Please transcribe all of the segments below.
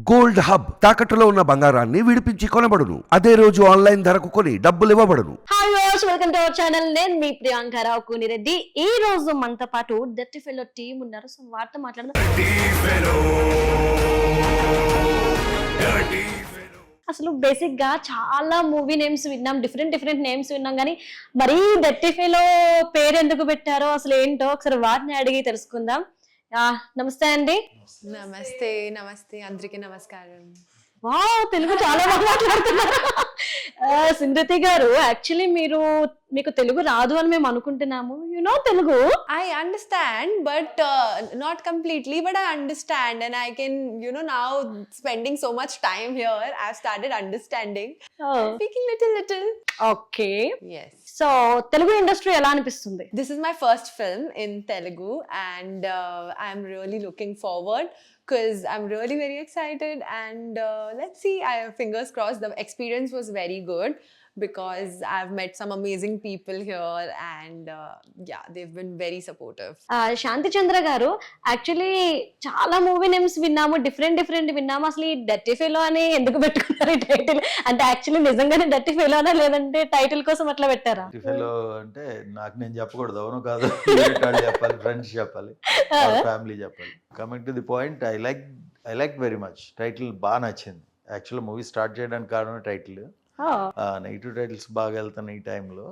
Gold hub తాకట్టులో ఉన్న బంగారాన్ని విడిపించి కొనబడును. అదే రోజు ఆన్లైన్ ధరకు కొని డబ్బులు ఇవ్వబడును. Hi viewers, welcome to our channel. నేను మీ ప్రియాంక రావు కూనిరెడ్డి. ఈ రోజు మనతో పాటు డర్టీ ఫెలో టీం ఉన్నారు. సో వారితో మాట్లాడదాం. అసలు బేసిక్ గా చాలా మూవీ నేమ్స్ విన్నాం, డిఫరెంట్ నేమ్స్ విన్నాం, కానీ మరీ డర్టీ ఫెలో పేరు ఎందుకు పెట్టారో అసలు ఏంటో ఒకసారి వారిని అడిగి తెలుసుకుందాం. నమస్తే అండి. నమస్తే అందరికీ నమస్కారం. వావ్, తెలుగు చాలా బాగా మాట్లాడుతున్నారు. సింధతి గారు, యాక్చువల్లీ మీకు తెలుగు రాదు అని మేము అనుకుంటున్నాము. You know Telugu? I understand, but not completely, but I understand, and I can, now spending so much time here, I've started understanding. Speaking little. Okay. Yes. So Telugu industry ఎలా అనిపిస్తుంది? This is my first film in Telugu, and I'm really looking forward because I'm really very excited, and let's see. Fingers crossed. The experience was very good because I've met some amazing people here, and yeah, they've been very supportive. శాంతి చంద్ర గారు, actually చాలా movie names విన్నాము, different విన్నాము. అసలు ఈ dirty fellow అని ఎందుకు పెట్టుకున్నారు ఈ టైటిల్? అంటే యాక్చువల్లీ నిజంగానే డర్టీ ఫెలోనా, లేదంటే టైటిల్ కోసం అట్లా పెట్టారా? ఫెలో అంటే నాకు నేను చెప్పకూడదు, అవును కాదు, చెప్పాలి, ఫ్రెండ్స్ చెప్పాలి, ఫ్యామిలీ చెప్పాలి. Coming to the point, I like very much. Title బాగా నచ్చింది. యాక్చువల్లీ మూవీ స్టార్ట్ చేయడానికి కారణం టైటిల్. నెగిటివ్ టైటిల్స్ బాగా వెళ్తున్నాయి ఈ టైంలో.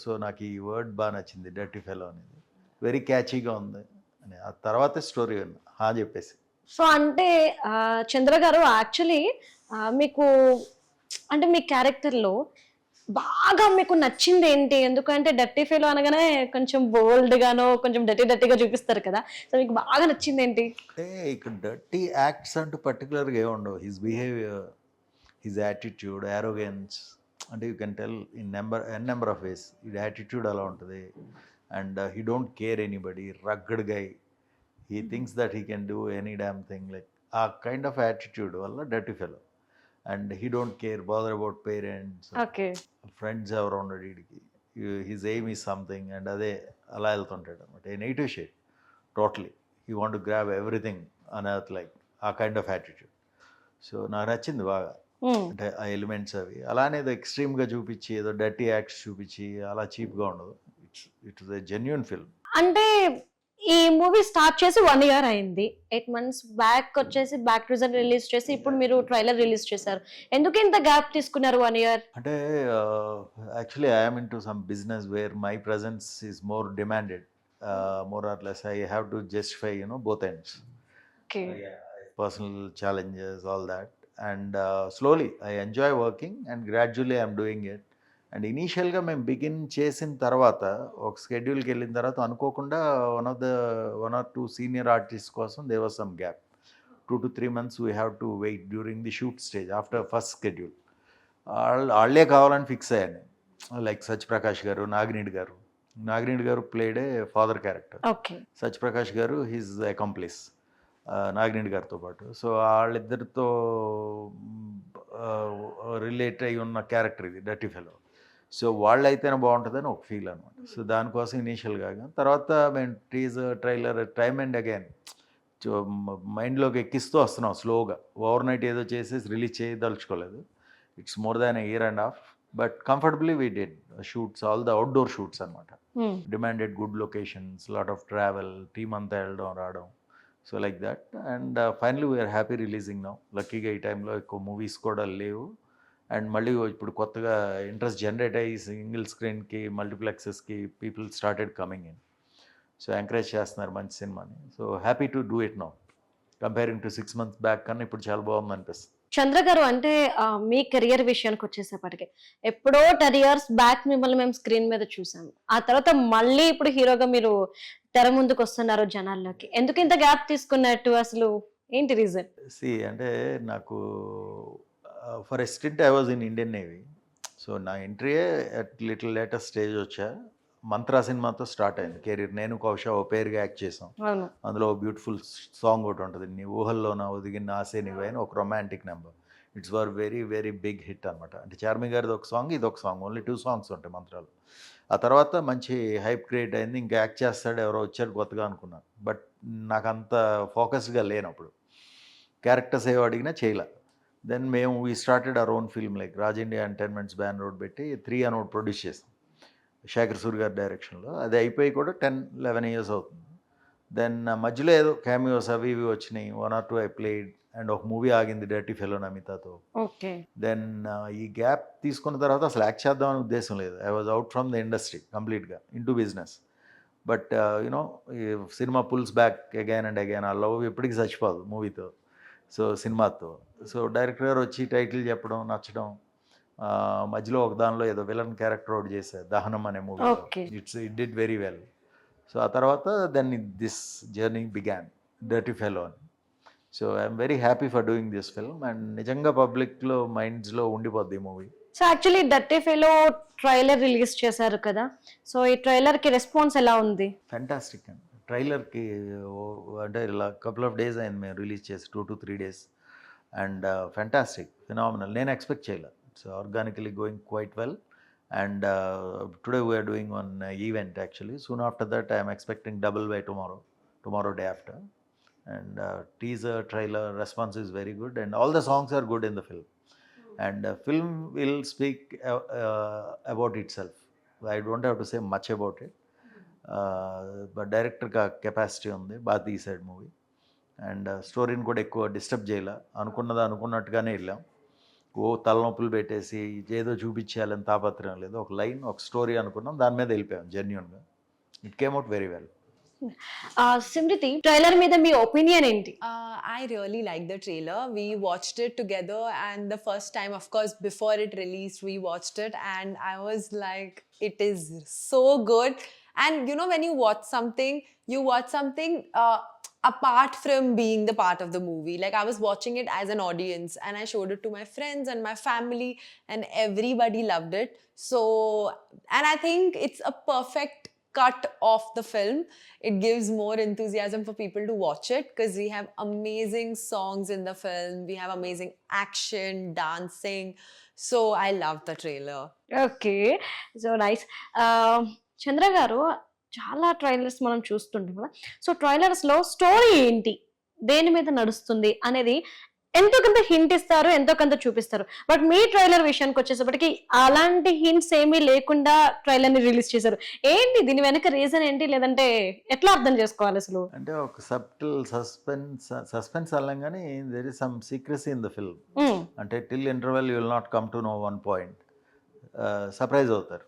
సో నాకు ఈ వర్డ్ బాగా నచ్చింది, డర్టీ ఫెలో అనేది. వెరీ క్యాచీగా ఉంది అని ఆ తర్వాత స్టోరీ విన్నా చెప్పేసి. సో అంటే చంద్ర గారు, యాక్చువల్లీ మీకు అంటే మీ క్యారెక్టర్లో బాగా మీకు నచ్చింది ఏంటి? ఎందుకంటే డర్టీ ఫెలో అనగానే కొంచెం బోల్డ్ గానో కొంచెం డర్టీగా చూపిస్తారు కదా. సో మీకు బాగా నచ్చింది ఏంటి? అంటే ఇక్కడ డర్టీ యాక్ట్స్ అంటూ పర్టికులర్గా ఏమి ఉండవు. His behaviour, his attitude, arrogance, అంటే you can tell in number of ways. ఈ యాటిట్యూడ్ అలా ఉంటుంది. And he don't care anybody, rugged guy, he thinks that he can do any damn thing, like a kind of attitude వల్ల dirty fellow. And he don't care, bother about parents, friends ఎవరు ఉండడు వీడికి. His aim is something, and అదే అలా వెళ్తుంటాడు అనమాట. A negative shade totally. He want to grab everything an earth, like a kind of attitude. So నాకు నచ్చింది బాగా. అంటే ఆ ఎలిమెంట్స్ అవి అలానే ఏదో ఎక్స్ట్రీమ్గా చూపించి, ఏదో డర్టీ యాక్ట్స్ చూపించి అలా చీప్గా ఉండదు. It was a genuine film. అంటే ఈ మూవీ స్టార్ట్ చేసి 1 year అయింది. 8 months బ్యాక్ వచ్చేసి బ్యాక్ రిజల్ట్ రిలీజ్ చేసి ఇప్పుడు మీరు ట్రైలర్ రిలీజ్ చేశారు. ఎందుకు ఇంత గ్యాప్ తీసుకున్నారు 1 year? అంటే actually I'm in to some business where my presence is more demanded. More or less I have to justify both ends. Personal challenges, all that. And slowly I enjoy working, and gradually I'm doing it. And ఇనీషియల్గా మేము begin చేసిన తర్వాత ఒక స్కెడ్యూల్కి వెళ్ళిన తర్వాత అనుకోకుండా one or two senior artist కోసం there was some gap. 2 to 3 months we have to wait during the shoot stage after first schedule. వాళ్ళే కావాలని ఫిక్స్ అయ్యాను. Like Satyaprakash garu, Nagineedu garu played a father character. Satyaprakash garu his accomplice Nagineedu గారితో పాటు. సో వాళ్ళిద్దరితో రిలేట్ అయి ఉన్న character ఇది dirty fellow. So వాళ్ళు అయితేనే బాగుంటుందని ఒక ఫీల్ అనమాట. సో దానికోసం ఇనీషియల్గా, తర్వాత మేము teaser, trailer, time and again మైండ్లోకి ఎక్కిస్తూ వస్తున్నాం స్లోగా. ఓవర్ నైట్ ఏదో చేసేసి రిలీజ్ చేయదలుచుకోలేదు. It's more than 1.5 years, but comfortably we did shoots, all the outdoor shoots అనమాట. Demanded good locations, lot of travel, team అంతా వెళ్ళడం రావడం. So like that. And finally we're happy releasing now. లక్కీగా ఈ టైంలో ఎక్కువ మూవీస్ కూడా లేవు. అండ్ మళ్ళీ ఇప్పుడు కొత్తగా ఇంట్రెస్ట్ జనరేట్ అయ్యి సింగిల్ స్క్రీన్కి, మల్టీప్లెక్సెస్కి people started coming in. So encourage చేస్తున్నారు మంచి సినిమాని. So happy to do it now. Comparing to 6 months back కన్నా ఇప్పుడు చాలా బాగుంది అనిపిస్తుంది. చంద్ర గారు, అంటే మీ కెరియర్ విషయానికి వచ్చేసేపటికి ఎప్పుడో 10 years బ్యాక్ మిమ్మల్ని మేము స్క్రీన్ మీద చూసాము. ఆ తర్వాత మళ్ళీ ఇప్పుడు హీరోగా మీరు తెర ముందుకు వస్తున్నారు జనాల్లోకి. ఎందుకు ఇంత గ్యాప్ తీసుకున్నట్టు? అసలు ఏంటి రీజన్? అంటే నాకు for a stint I was in Indian navy. So నా ఎంట్రీయే అట్ లిటిల్ లేటెస్ట్ స్టేజ్ వచ్చా. మంత్రా సినిమాతో స్టార్ట్ అయింది కెరీర్. నేను కౌశా ఓ పేరుగా యాక్ట్ చేసాం. అందులో బ్యూటిఫుల్ సాంగ్ ఒకటి ఉంటుంది, నీ ఊహల్లోన ఒదిగిన ఆసే నీవే అని, ఒక romantic number. It's were very very big hit అనమాట. అంటే చార్మి గారిది ఒక సాంగ్, ఇది ఒక సాంగ్, ఓన్లీ 2 songs ఉంటాయి మంత్రాలు. ఆ తర్వాత మంచి హైప్ క్రియేట్ అయింది. ఇంకా యాక్ట్ చేస్తాడు ఎవరో వచ్చాడు కొత్తగా అనుకున్నాను, బట్ నాకు అంత ఫోకస్డ్గా లేనప్పుడు. క్యారెక్టర్స్ ఏవో అడిగినా చేయలే. దెన్ మేము we started our own film like Raj India entertainments ban road పెట్టి 3 అని ఒకటి ప్రొడ్యూస్ చేసాం శేఖర్ సూరి గారి డైరెక్షన్లో. అది అయిపోయి కూడా 10-11 ఇయర్స్ అవుతుంది. దెన్ మధ్యలో ఏదో క్యామియోస్ అవి ఇవి వచ్చినాయి, 1 or 2 ఐ ప్లేడ్, అండ్ ఒక మూవీ ఆగింది డర్టీ ఫెలో నమితాతో. ఓకే. దెన్ ఈ గ్యాప్ తీసుకున్న తర్వాత అసలు యాక్ట్ చేద్దామని ఉద్దేశం లేదు. I was out from the industry కంప్లీట్గా into business. But you know cinema pulls back again and again. ఆ లవ్ ఎప్పటికీ చచ్చిపోదు మూవీతో, సో సినిమాతో. సో డైరెక్టర్ గారు వచ్చి టైటిల్ చెప్పడం నచ్చడం, మధ్యలో ఒక దానిలో ఏదో విలన్ క్యారెక్టర్ ఒకటి చేశారు దహనం అనే movie. It did very well. So ఆ తర్వాత then this journey began dirty fellow అని. So I'm very happy for doing this film, and నిజంగా పబ్లిక్లో మైండ్స్లో ఉండిపోద్ది ఈ movie. So actually dirty fellow trailer release చేశారు కదా, సో ఈ ట్రైలర్కి రెస్పాన్స్ ఎలా ఉంది? ఫ్యాంటాస్టిక్ అండి. ట్రైలర్కి అంటే ఇలా కపుల్ ఆఫ్ డేస్ అయింది మేము రిలీజ్ చేసి, 2 to 3 days, and fantastic, phenomenal. నేను ఎక్స్పెక్ట్ చేయలేదు. So organically going quite well, and today we're doing one event actually. Soon after that I'm expecting double by tomorrow day after. And teaser, trailer response is very good, and all the songs are good in the film. And film will speak about itself. I don't have to say much about it. But director ka capacity undi, baga teesadu movie. And story ni kuda ekkuva disturb cheyala, anukunnada anukunnattugaane ellam. ఓ తలనొప్పులు పెట్టేసి ఏదో చూపించాలని తాపత్రయం లేదు. ఒక line, ఒక story అనుకున్నాం, దాని మీద వెళ్ళిపోయాం జెన్యూన్గా. It came out very well. Smriti, trailer మీద మీ ఒపీనియన్ ఏంటి? I really like the trailer. We watched it together, and the first time, of course, before it released, we watched it, and I was like, it is so good. And you know, when you watch something apart from being the part of the movie. Like, I was watching it as an audience, and I showed it to my friends and my family, and everybody loved it. So, and I think it's a perfect cut of the film. It gives more enthusiasm for people to watch it, because we have amazing songs in the film, we have amazing action, dancing. So I love the trailer. Okay, so nice. చంద్ర గారు, చాలా trailers మనం చూస్తుంటాం కదా, so ట్రైలర్స్లో story ఏంటి, దేని మీద నడుస్తుంది అనేది ఎంతో కొంత హింట్ ఇస్తారు, ఎంతో కొంత చూపిస్తారు. బట్ మీ ట్రైలర్ విషయానికి వచ్చేసప్పటికి అలాంటి హింట్స్ ఏమీ లేకుండా ట్రైలర్ని రిలీజ్ చేశారు. ఏంటి దీని వెనక రీజన్ ఏంటి, లేదంటే ఎట్లా అర్థం చేసుకోవాలి అసలు? అంటే ఒక సబ్టిల్ సస్పెన్స్ అల్లంగానే there is some secrecy in the film. అంటే till interval you will not come to know one point. Surprise అవుతారు,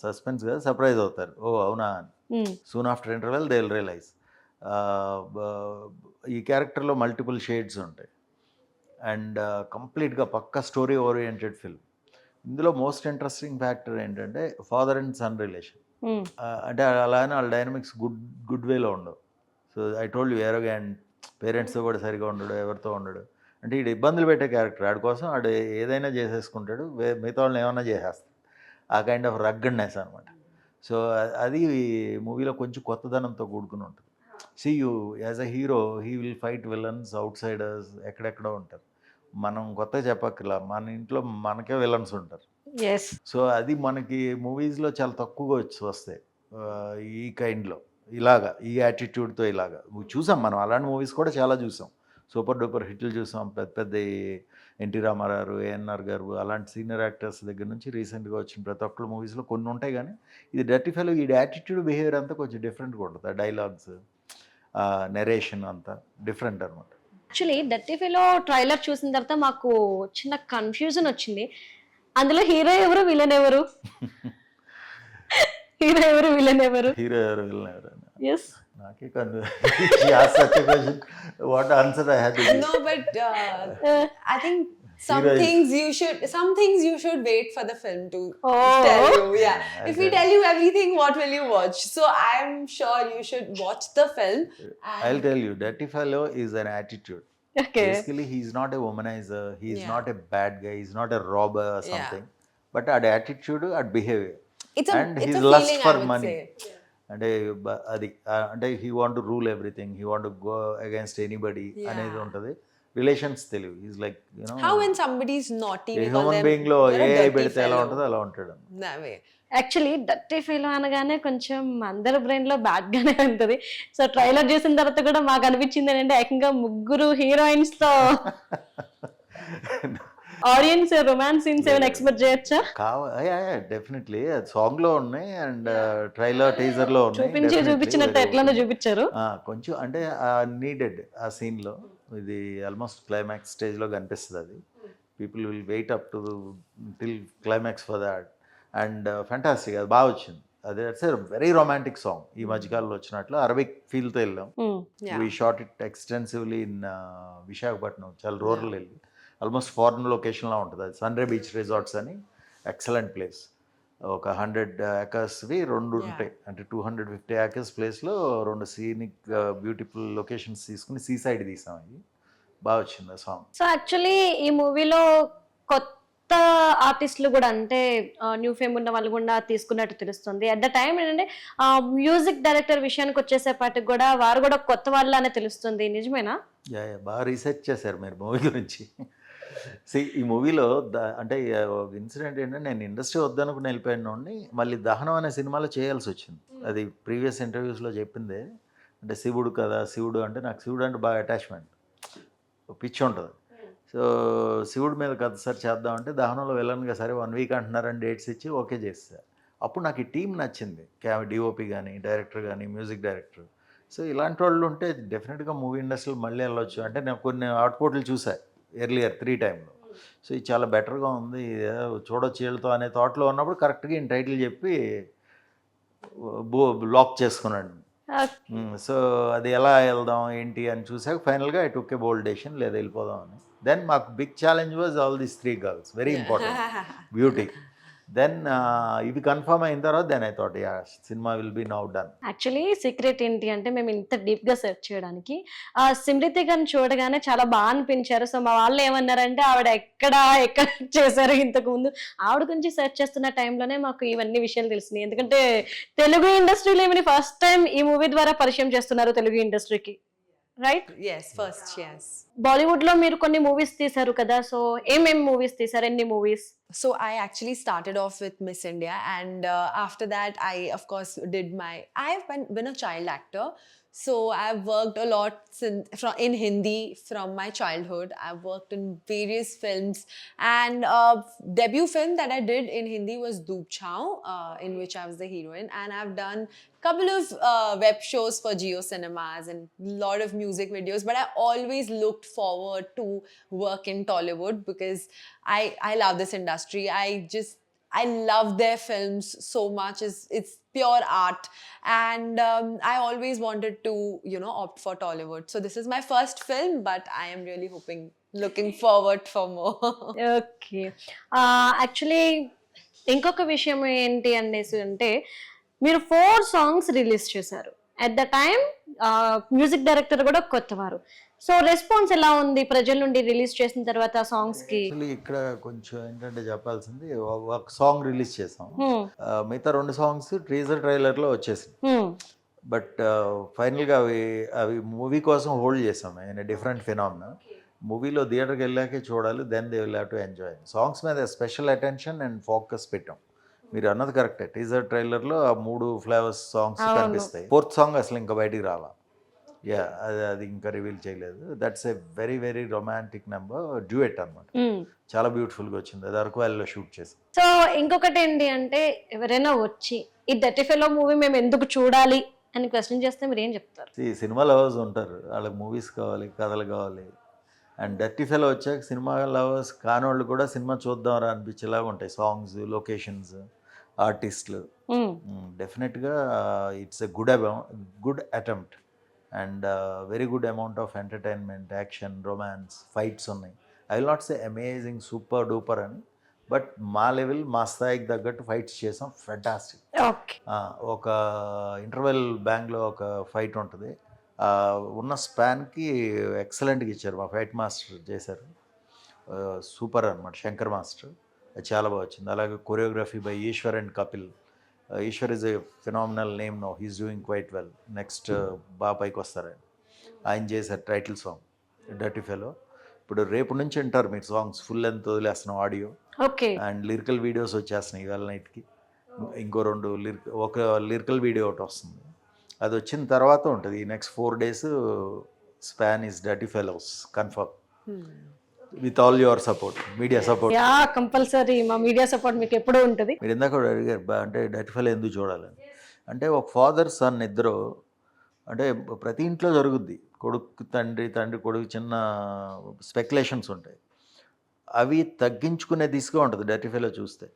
సస్పెన్స్ కదా, సర్ప్రైజ్ అవుతారు. ఓ అవునా అని. Soon after interval they will realise. ఈ క్యారెక్టర్లో మల్టిపుల్ షేడ్స్ ఉంటాయి, అండ్ కంప్లీట్గా పక్కా స్టోరీ ఓరియంటెడ్ ఫిల్మ్. ఇందులో మోస్ట్ ఇంట్రెస్టింగ్ ఫ్యాక్టర్ ఏంటంటే ఫాదర్ అండ్ సన్ రిలేషన్. అంటే అలానే వాళ్ళ డైనమిక్స్ గుడ్ వేలో ఉండవు. So I told you, arrogant, పేరెంట్స్తో కూడా సరిగా ఉండడు, ఎవరితో ఉండడు. అంటే ఈడు ఇబ్బందులు పెట్టే క్యారెక్టర్. ఆడి కోసం ఆడు ఏదైనా చేసేసుకుంటాడు, మిగతా వాళ్ళని ఏమన్నా చేసేస్తాడు. ఆ కైండ్ ఆఫ్ రగ్గడ్నెస్ అనమాట. సో అది మూవీలో కొంచెం కొత్తదనంతో కూడుకుని ఉంటుంది. See you as a hero, he will fight villains, outsiders, ఎక్కడెక్కడో ఉంటారు. మనం కొత్తగా చెప్పక్కర్లా, మన ఇంట్లో మనకే విలన్స్ ఉంటారు. సో అది మనకి మూవీస్లో చాలా తక్కువగా వస్తాయి ఈ కైండ్లో, ఇలాగా ఈ యాటిట్యూడ్తో. ఇలాగా చూసాం మనం, అలాంటి మూవీస్ కూడా చాలా చూసాం. సూపర్ డూపర్ హిట్లు చూసాం, పెద్ద పెద్ద ఎన్టీ రామారావు, ఏఎన్ఆర్ గారు, అలాంటి సీనియర్ యాక్టర్స్ దగ్గర నుంచి రీసెంట్గా వచ్చిన ప్రతి ఒక్కళ్ళ మూవీస్లో కొన్ని ఉంటాయి. కానీ ఇది డర్టీ ఫెలో, ఈ యాటిట్యూడ్, బిహేవియర్ అంతా కొంచెం డిఫరెంట్గా ఉంటుంది. ఆ డైలాగ్స్, నెరేషన్ అంతా డిఫరెంట్ అనమాట. యాక్చువల్లీ డర్టీ ఫెలో ట్రైలర్ చూసిన తర్వాత మాకు చిన్న కన్ఫ్యూజన్ వచ్చింది. అందులో హీరో ఎవరు, విలన్ ఎవరు? హీరో ఎవరు, విలన్ ఎవరు? హీరో ఎవరు, విలన్ ఎవరు? Yes. నాకే such a question. What answer I had to give? No, but I think some things you should wait for the film to tell you. Yeah. If we tell you everything, what will you watch? So I'm sure you should watch the film. I'll tell you, Dirty Fellow is an attitude. Okay. Basically, he's not a womanizer. He's not a bad guy. He's not a robber or something. But at attitude, at behavior. It's a lust feeling, for I would money. say. అంటే he want to rule everything, he want to go against anybody అనేది ఉంటుంది. Relations తెలియవు. Is like How when somebody is naughty, we call human them, being లో "You're a A dirty పెడితే ఎలా fellow." ఉంటుందో అలా ఉంటాడు. That way. Actually dirty fellow అనగానే కొంచెం అందరి బ్రెయిన్ లో బ్యాడ్ గానే ఉంటది. సో ట్రైలర్ చూసిన తర్వాత కూడా మాకు అనిపించింది ఏంటంటే ఏకంగా ముగ్గురు హీరోయిన్స్ తో ఆడియన్స్ రొమాన్స్ సీన్స్ ఏమైనా ఎక్స్పెక్ట్ చేయొచ్చా? డెఫినెట్లీ అది సాంగ్ లో ఉన్నాయి అండ్ ట్రైలర్ టీజర్ లో ఉన్నాయి. చూపించినట్టు ఎట్లనో చూపించారు. కొంచెం అంటే నీడెడ్ ఆ సీన్ లో. ఇది ఆల్మోస్ట్ క్లైమాక్స్ స్టేజ్ లో కనిపిస్తుంది. అది people will wait up to till climax for that. And fantastic, అది బాగా వచ్చింది. అదే వెరీ రొమాంటిక్ సాంగ్. ఈ మధ్యకాలంలో వచ్చినట్లు అరబిక్ ఫీల్తో వెళ్ళాం. Yeah. We shot it extensively in Visakhapatnam, చాలా రూరల్ వెళ్ళి ఆల్మోస్ట్ ఫారెన్ లొకేషన్లో ఉంటుంది. అది సన్రే బీచ్ రిసార్ట్స్ అని ఎక్సలెంట్ ప్లేస్. ఒక 100 acresవి 2 ఉంటాయి. అంటే 250 acres ప్లేస్లో 2 సీనిక్ బ్యూటిఫుల్ లొకేషన్స్ తీసుకుని సీ సైడ్ తీసాం. అది బాగా వచ్చింది ఆ సాంగ్. సో యాక్చువల్లీ ఈ మూవీలో కొత్త ఆర్టిస్టులు కూడా అంటే న్యూ ఫేమ్ ఉన్న వాళ్ళు కూడా తీసుకున్నట్టు తెలుస్తుంది. అట్ ద టైం ఏంటంటే మ్యూజిక్ డైరెక్టర్ విషయానికి వచ్చేసేపాటికి కూడా వారు కూడా కొత్త వాళ్ళనే తెలుస్తుంది. నిజమేనా? బాగా రీసెర్చ్ చేశారు మీరు మూవీ గురించి. ఈ మూవీలో అంటే ఇన్సిడెంట్ ఏంటంటే, నేను ఇండస్ట్రీ వద్దనుకుని వెళ్ళిపోయినోడిని మళ్ళీ దహనం అనే సినిమాలో చేయాల్సి వచ్చింది. అది ప్రీవియస్ ఇంటర్వ్యూస్లో చెప్పిందే. అంటే శివుడు కదా, శివుడు అంటే నాకు శివుడు అంటే బాగా అటాచ్మెంట్, పిచ్చి ఉంటుంది. సో శివుడి మీద కథ సార్ చేద్దామంటే దహనంలో వెళ్ళనుగా సరే 1 week అంటున్నారని డేట్స్ ఇచ్చి ఓకే చేస్తారు. అప్పుడు నాకు ఈ టీం నచ్చింది. డిఓపి కానీ, డైరెక్టర్ కానీ, మ్యూజిక్ డైరెక్టర్. సో ఇలాంటి వాళ్ళు ఉంటే డెఫినెట్గా మూవీ ఇండస్ట్రీలో మళ్ళీ వెళ్ళొచ్చు. అంటే నేను కొన్ని అవుట్పుట్లు చూసాను ఎర్లియర్ 3 times. సో ఇది చాలా బెటర్గా ఉంది, చూడొచ్చు వీళ్ళతో అనే థాట్లో ఉన్నప్పుడు కరెక్ట్గా ఈయన టైటిల్ చెప్పి బ్లాక్ చేసుకున్నాడు. సో అది ఎలా వెళ్దాం ఏంటి అని చూసాక ఫైనల్గా I took A bold decision, లేదా వెళ్ళిపోదాం అని. దెన్ మాకు big challenge was all these 3 girls, very important, beauty. Then ఇవి కన్ఫర్మ్ అయిన తర్వాత then I thought ya cinema will be now done. Actually secret ఏంటి అంటే మేము ఇంత డీప్ గా సెర్చ్ చేయడానికి సిమ్రితి గారిని చూడగానే చాలా బాగా అనిపించారు. సో మా వాళ్ళు ఏమన్నారంటే ఆవిడ ఎక్కడ చేశారు ఇంతకు ముందు. ఆవిడ గురించి సెర్చ్ చేస్తున్న టైంలోనే మాకు ఇవన్నీ విషయాలు తెలిసినాయి. ఎందుకంటే తెలుగు ఇండస్ట్రీలో ఏమని ఫస్ట్ టైం ఈ మూవీ ద్వారా పరిచయం చేస్తున్నారు తెలుగు ఇండస్ట్రీకి, right? Yes, first, yes. Bollywood లో మీరు కొన్ని మూవీస్ తీశారు కదా, సో ఏమేం మూవీస్ తీశారు, ఎన్ని movies? So I actually started off with Miss India, and after that I of course I've been a child actor. So I've worked a lot in Hindi from my childhood. I've worked in various films, and debut film that I did in Hindi was Doop Chhau, in which I was the heroine, and I've done couple of web shows for Jio Cinemas and lot of music videos, but I always looked forward to work in Tollywood because I love this industry. I love their films so much. It's pure art, and I always wanted to opt for Tollywood. So this is my first film, but I am really looking forward for more. Okay. Actually ఇంకొక విషయం ఏంటి అనేసి అంటే మీరు 4 songs release చేశారు. At the time music director కూడా కొత్తవారు. So response ఎలా ఉంది ప్రజల నుండి రిలీజ్ చేసిన తర్వాత సాంగ్స్ కి? ఇక్కడ కొంచెం ఏంటంటే చెప్పాల్సింది, ఒక సాంగ్ రిలీజ్ చేసాం, మిగతా 2 songs టీజర్ ట్రైలర్ లో వచ్చేసింది. బట్ ఫైనల్గా అవి మూవీ కోసం హోల్డ్ చేసాం. Different phenomena. మూవీలో థియేటర్కి వెళ్ళాకే చూడాలి, then they will have to enjoy. Songs మీద స్పెషల్ అటెన్షన్ అండ్ ఫోకస్ పెట్టాం. మీరు అన్నది కరెక్టే, టీజర్ ట్రైలర్లో ఆ 3 ఫ్లేవర్స్ సాంగ్స్ కనిపిస్తాయి. 4th song అసలు ఇంకా బయటికి రాలా. యా అది ఇంకా రివీల్ చేయలేదు. That's a very very romantic number, డ్యూయెట్ అనమాట. చాలా బ్యూటిఫుల్గా వచ్చింది. అది అరకు వ్యాలీలో షూట్ చేసాం. సో ఇంకొకటి ఏంటి అంటే ఎవరైనా వచ్చి ఈ డర్టీ ఫెలో మూవీ మేము ఎందుకు చూడాలి అని క్వశ్చన్ చేస్తే మీరు ఏం చెప్తారు? ఈ సినిమా లవర్స్ ఉంటారు, వాళ్ళకి మూవీస్ కావాలి, కథలు కావాలి. అండ్ డర్టీ ఫెలో వచ్చాక సినిమా లవర్స్ కానోళ్ళు కూడా సినిమా చూద్దాం అనిపించేలాగా ఉంటాయి. సాంగ్స్, లొకేషన్స్, ఆర్టిస్టులు. డెఫినెట్గా it's a good attempt and very good amount of entertainment, action, romance, fights ఉన్నాయి. I will not say amazing super duper అని, బట్ మా లెవెల్, మా స్థాయికి తగ్గట్టు ఫైట్స్ చేసాం. ఫెంటాస్టిక్. ఒక ఇంటర్వెల్ బ్యాంగ్లో ఒక ఫైట్ ఉంటుంది, ఉన్న స్పాన్కి ఎక్సలెంట్గా ఇచ్చారు. మా ఫైట్ మాస్టర్ చేశారు, సూపర్ అనమాట, శంకర్ మాస్టర్. అది చాలా బాగా వచ్చింది. అలాగే choreography by Eshwar and Kapil. Eshwar is a phenomenal name no, he's doing quite well. Next బాగా పైకి వస్తారు ఆయన చేశారు టైటిల్ సాంగ్ డర్టీ ఫెలో. ఇప్పుడు రేపు నుంచి వింటారు మీరు సాంగ్స్ ఫుల్ లెంత్ వదిలేస్తున్నాం audio okay. And lyrical videos వచ్చేస్తున్నాయి ఇవాళ నైట్కి. ఇంకో 2 ఒక లిరికల్ వీడియో ఒకటి వస్తుంది. అది వచ్చిన తర్వాత ఉంటుంది ఈ next 4 days span is dirty fellows confirm with all your support, media support. Yeah compulsory మా మీడియా సపోర్ట్ మీకు ఎప్పుడూ ఉంటుంది. మీరు ఇందాక కూడా అడిగారు అంటే డర్టీ ఫెలో ఎందుకు చూడాలని. అంటే ఒక ఫాదర్ సన్ ఇద్దరు అంటే ప్రతి ఇంట్లో జరుగుద్ది, కొడుకు తండ్రి కొడుకు చిన్న స్పెక్యులేషన్స్ ఉంటాయి. అవి తగ్గించుకునే దిశగా ఉంటుంది డర్టీ ఫెలో చూస్తే.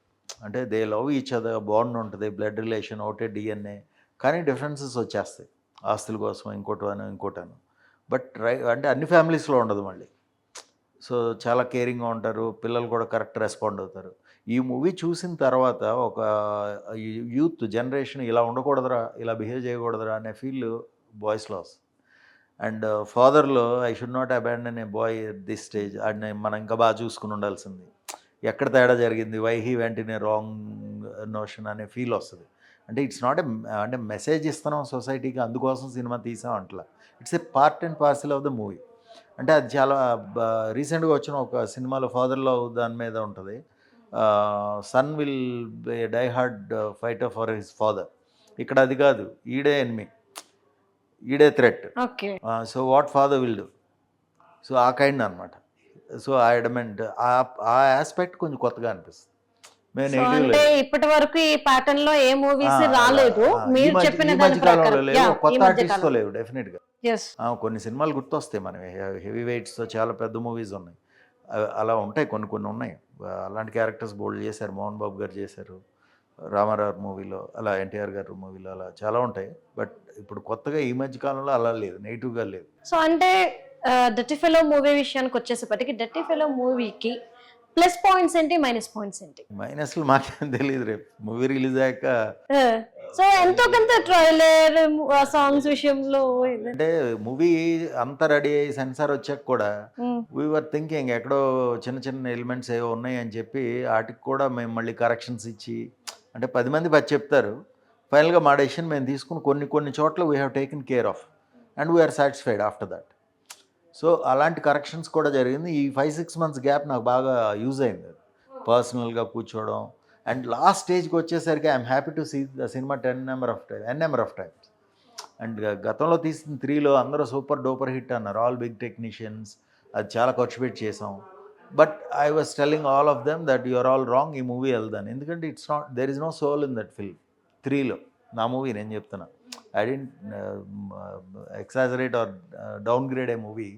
అంటే they love each other, bond ఉంటుంది, బ్లడ్ రిలేషన్ ఒకటే DNA, కానీ డిఫరెన్సెస్ వచ్చేస్తాయి ఆస్తుల కోసం ఇంకోటాను. బట్ అంటే అన్ని ఫ్యామిలీస్లో ఉండదు మళ్ళీ. సో చాలా కేరింగ్గా ఉంటారు, పిల్లలు కూడా కరెక్ట్ రెస్పాండ్ అవుతారు. ఈ మూవీ చూసిన తర్వాత ఒక యూత్ జనరేషన్ ఇలా ఉండకూడదురా, ఇలా బిహేవ్ చేయకూడదురా అనే ఫీల్ బాయ్స్లో వస్తుంది. అండ్ ఫాదర్లో I should not abandon a boy at this stage, and మనం ఇంకా బాగా చూసుకుని ఉండాల్సింది, ఎక్కడ తేడా జరిగింది, why he went in a wrong notion అనే ఫీల్ వస్తుంది. అంటే ఇట్స్ నాట్ అంటే మెసేజ్ ఇస్తున్నాం సొసైటీకి అందుకోసం సినిమా తీసాం అట్లా. It's a part and parcel of the movie. అంటే అది చాలా రీసెంట్గా వచ్చిన ఒక సినిమాలో ఫాదర్లో దాని మీద ఉంటుంది, son will die hard fighter for his father. ఇక్కడ అది కాదు, ఈడే ఎనిమి, ఈడే threat. Okay. So what father will do, so ఆ కైండ్ అనమాట. సో ఆ ఎడమెంట్ ఆ ఆస్పెక్ట్ కొంచెం కొత్తగా అనిపిస్తుంది. సో అంటే ఇప్పటి వరకు ఈ ప్యాటర్న్ లో ఏ మూవీస్ రాలేదు మీరు చెప్పిన దాని ప్రకారం. కొత్త ఆర్టిస్ట్తో లేవు డెఫినెట్గా. yes కొన్ని సినిమాలు గుర్తొస్తాయి మనవి, హెవీ వెయిట్స్తో చాలా పెద్ద మూవీస్ ఉన్నాయి, అలా ఉంటాయి, కొన్ని ఉన్నాయి. అలాంటి క్యారెక్టర్స్ బోల్డ్ చేశారు, మోహన్ బాబు గారు చేశారు రామారావు మూవీలో, అలా ఎన్టీఆర్ గారు మూవీలో, అలా చాలా ఉంటాయి. బట్ ఇప్పుడు కొత్తగా ఈ మధ్య కాలంలో అలా లేదు, నెగిటివ్గా లేదు. సో అంటే డర్టీ ఫెలో మూవీ విషయానికి వచ్చేసప్పటికి డర్టీ ఫెలో మూవీకి ప్లస్ పాయింట్స్ ఏంటి, మైనస్ పాయింట్స్ ఏంటి? మైనస్లు మాకేం తెలియదు, రేపు మూవీ రిలీజ్ అయ్యాక. సో ఎంతో కొంత ట్రైలర్ సాంగ్స్ విషయంలో అంటే మూవీ అంతా రెడీ అయ్యి సెన్సార్ వచ్చాక కూడా వీఆర్ థింకింగ్ ఎక్కడో చిన్న ఎలిమెంట్స్ ఏవో ఉన్నాయి అని చెప్పి వాటికి కూడా మేము మళ్ళీ కరెక్షన్స్ ఇచ్చి, అంటే 10 మంది చెప్తారు, ఫైనల్గా మా డెసిషన్ మేము తీసుకుని కొన్ని చోట్ల we have taken care of and we're satisfied after that. So అలాంటి కరెక్షన్స్ కూడా జరిగింది. ఈ 5-6 months గ్యాప్ నాకు బాగా యూజ్ అయింది పర్సనల్గా కూర్చోవడం. అండ్ లాస్ట్ స్టేజ్కి వచ్చేసరికి I'm happy to see the cinema n number of times. And గతంలో తీసిన 3లో అందరూ సూపర్ డూపర్ హిట్ అన్నారు, ఆల్ బిగ్ టెక్నీషియన్స్, అది చాలా ఖర్చు పెట్టి చేసాం. But I was telling all of them that you are all wrong, ఈ మూవీ వెళ్దాను, ఎందుకంటే it's not, there is no soul in that film. 3లో నా మూవీ నేను చెప్తున్నా, I didn't exaggerate or downgrade a movie,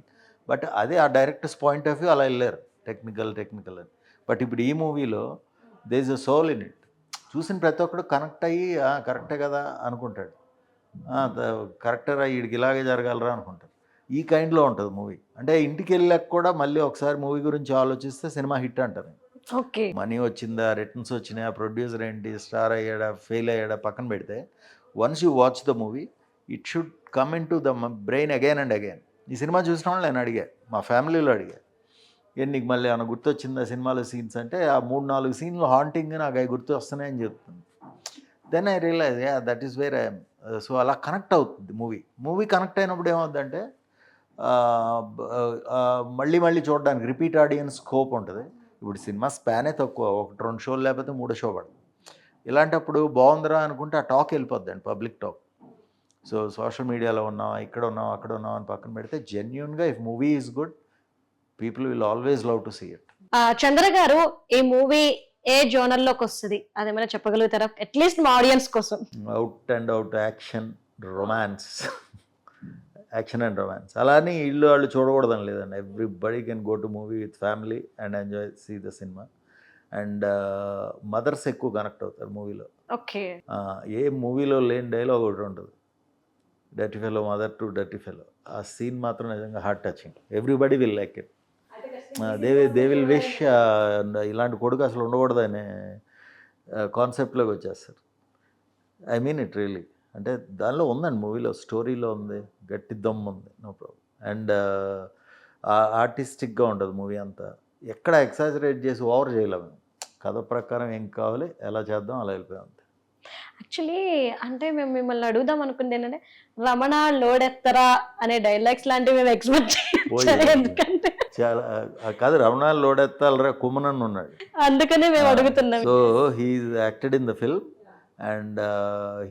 but అదే ఆ directors point of view అలా వెళ్ళారు టెక్నికల్ అని. బట్ ఇప్పుడు ఈ మూవీలో there is a soul in it. చూసిన ప్రతి ఒక్కడు కనెక్ట్ అయ్యి కరెక్టే కదా అనుకుంటాడు, కరెక్టరా వీడికి ఇలాగే జరగాలరా అనుకుంటారు. ఈ కైండ్లో ఉంటుంది మూవీ. అంటే ఇంటికి వెళ్ళాక కూడా మళ్ళీ ఒకసారి మూవీ గురించి ఆలోచిస్తే సినిమా హిట్ అంటారు. ఓకే, మనీ వచ్చిందా, రిటర్న్స్ వచ్చినాయా, ప్రొడ్యూసర్ ఏంటి, స్టార్ అయ్యాడా, ఫెయిల్ అయ్యాడా పక్కన పెడితే, once you watch the movie it should come in to the brain again and again. ఈ సినిమా చూసిన వాళ్ళు నేను అడిగా, మా ఫ్యామిలీలో అడిగా, నీకు మళ్ళీ ఏమైనా గుర్తొచ్చిందా సినిమాలో సీన్స్ అంటే, ఆ 3-4 సీన్లు హాంటింగ్ నాకు అవి గుర్తు వస్తున్నాయని చెప్తుంది. Then I realize that is where I'm. So అలా కనెక్ట్ అవుతుంది మూవీ కనెక్ట్ అయినప్పుడు ఏమవుతుందంటే మళ్ళీ చూడడానికి రిపీట్ ఆడియన్స్ స్కోప్ ఉంటుంది. ఇప్పుడు సినిమా స్పానే తక్కువ, 1-2 షోలు లేకపోతే 3 షో పడుతుంది. ఇలాంటప్పుడు బాగుందిరా అనుకుంటే ఆ టాక్ వెళ్ళిపోద్దండి, పబ్లిక్ టాక్. సో సోషల్ మీడియాలో ఉన్నాం, ఇక్కడ ఉన్నాం, అక్కడ ఉన్నాం అని పక్కన పెడితే జెన్యూన్గా if movie is good people will always love to see it. Chandra garu ఈ మూవీ ఏ జోనర్ లోకి వస్తుంది అదేమైనా చెప్పగలుగుతారా, అట్లీస్ట్ మా ఆడియన్స్ కోసం? Out and out action and romance. అలానే ఇల్లు వాళ్ళు చూడకూడదని లేదండి, everybody can go to movie with family and enjoy see the cinema. And mothers ఎక్కువ కనెక్ట్ అవుతారు మూవీలో. ఓకే, ఏ మూవీలో లేని డైలాగ్ ఒకటి ఉంటుంది, dirty fellow mother to dirty fellow. ఆ సీన్ మాత్రం నిజంగా heart touching, everybody will like it. They will wish ఇలాంటి కొడుకు అసలు ఉండకూడదు అనే కాన్సెప్ట్లోకి వచ్చేస్తారు. I mean it really. అంటే దానిలో ఉందండి, మూవీలో స్టోరీలో ఉంది, గట్టి దమ్ము ఉంది, నో ప్రాబ్లం. అండ్ ఆర్టిస్టిక్గా ఉంటుంది మూవీ అంతా, ఎక్కడ ఎక్సాజరేట్ చేసి ఓవర్ చేయలేము. కథ ప్రకారం ఏం కావాలి ఎలా చేద్దాం అలా వెళ్ళిపోయాం అంతే. యాక్చువల్లీ అంటే మేము మిమ్మల్ని అడుగుదాం అనుకుంది ఏంటంటే, రమణ లోడెత్తరా అనే డైలాగ్స్ లాంటివి మేము ఎక్స్పెక్ట్ చేయాలి, ఎందుకంటే చాలా కాదు, రమణాలు లోడెత్తాలరా కుమ్మనన్ను ఉన్నాడు. అందుకనే మేము అడుగుతున్నాం. So he's acted in the film and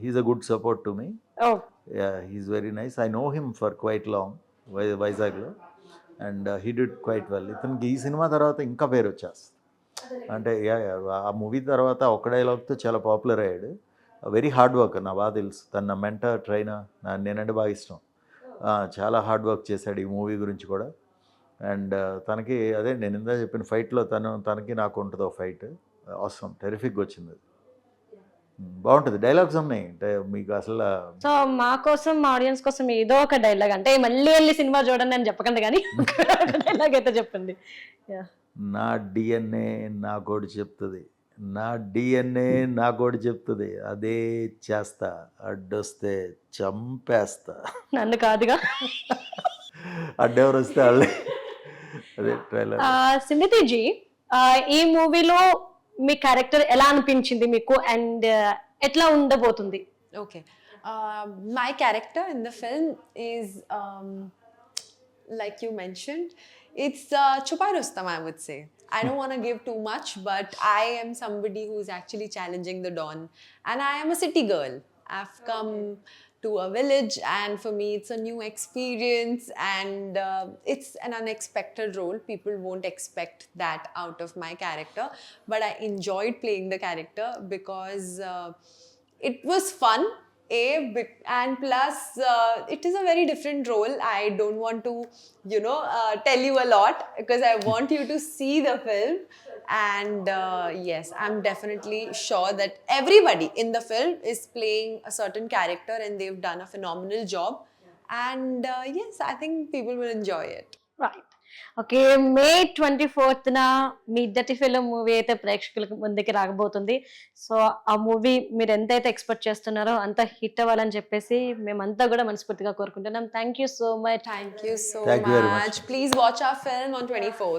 he's a good support to me. Oh he's very nice. I know him for quite long వైజాగ్లో and he did quite well. ఇతనికి ఈ సినిమా తర్వాత ఇంకా పేరు వచ్చేస్తుంది. అంటే ఆ మూవీ తర్వాత ఒక్క డైలాగ్తో చాలా పాపులర్ అయ్యాడు. వెరీ హార్డ్ వర్క్, నా బాగా తెలుసు. తన మెంటర్ ట్రైనర్, నేనంటే బాగా ఇష్టం. చాలా హార్డ్ వర్క్ చేశాడు ఈ మూవీ గురించి కూడా. అండ్ తనకి అదే నేను ఇందా చెప్పిన ఫైట్లో తనకి నాకు ఉంటుంది ఒక ఫైట్. అవసరం టెరిఫిక్గా వచ్చింది అది. బాగుంటుంది, డైలాగ్స్ ఉన్నాయి అంటే మీకు అసలు. సో మా కోసం, మా ఆడియన్స్ కోసం ఏదో ఒక డైలాగ్, అంటే మళ్ళీ వెళ్ళి సినిమా చూడండి అని చెప్పకండి కానీ డైలాగ్ అయితే చెప్పండి. నా డిఎన్ఏ నా కోడి చెప్తుంది, నా డిఎన్ఏ నా కోడి చెప్తుంది, అదే చేస్తా, అడ్డొస్తే చంపేస్తా. నన్ను కాదుగా. అడ్డెవరు వస్తే వాళ్ళే. అదే ట్రైలర్. సింధితీజీ, ఈ మూవీలో మీ క్యారెక్టర్ ఎలా అనిపించింది మీకు అండ్ ఎట్లా ఉండబోతుంది? Okay. My character in the film is, like you mentioned, it's Chupai Rustam, I would say. I don't want to give too much, but I am somebody who's actually challenging the dawn. And I am a city girl. I've come to a village, and for me it's a new experience, and it's an unexpected role. People won't expect that out of my character, but I enjoyed playing the character because it was fun, and plus it is a very different role. I don't want to tell you a lot because I want you to see the film. And yes, I'm definitely sure that everybody in the film is playing a certain character and they've done a phenomenal job. And yes, I think people will enjoy it. Right. Okay, May 24th me dirty film movie అయితే ప్రేక్షకులకు ముందుకి రాకపోతుంది. So ఆ movie మీరు ఎంతైతే expect చేస్తున్నారో అంత hit అవ్వాలని చెప్పేసి మేమంతా కూడా మనస్ఫూర్తిగా కోరుకుంటున్నాం. Thank you so much. Thank you so Thank you very much. much. Please watch our film on 24th.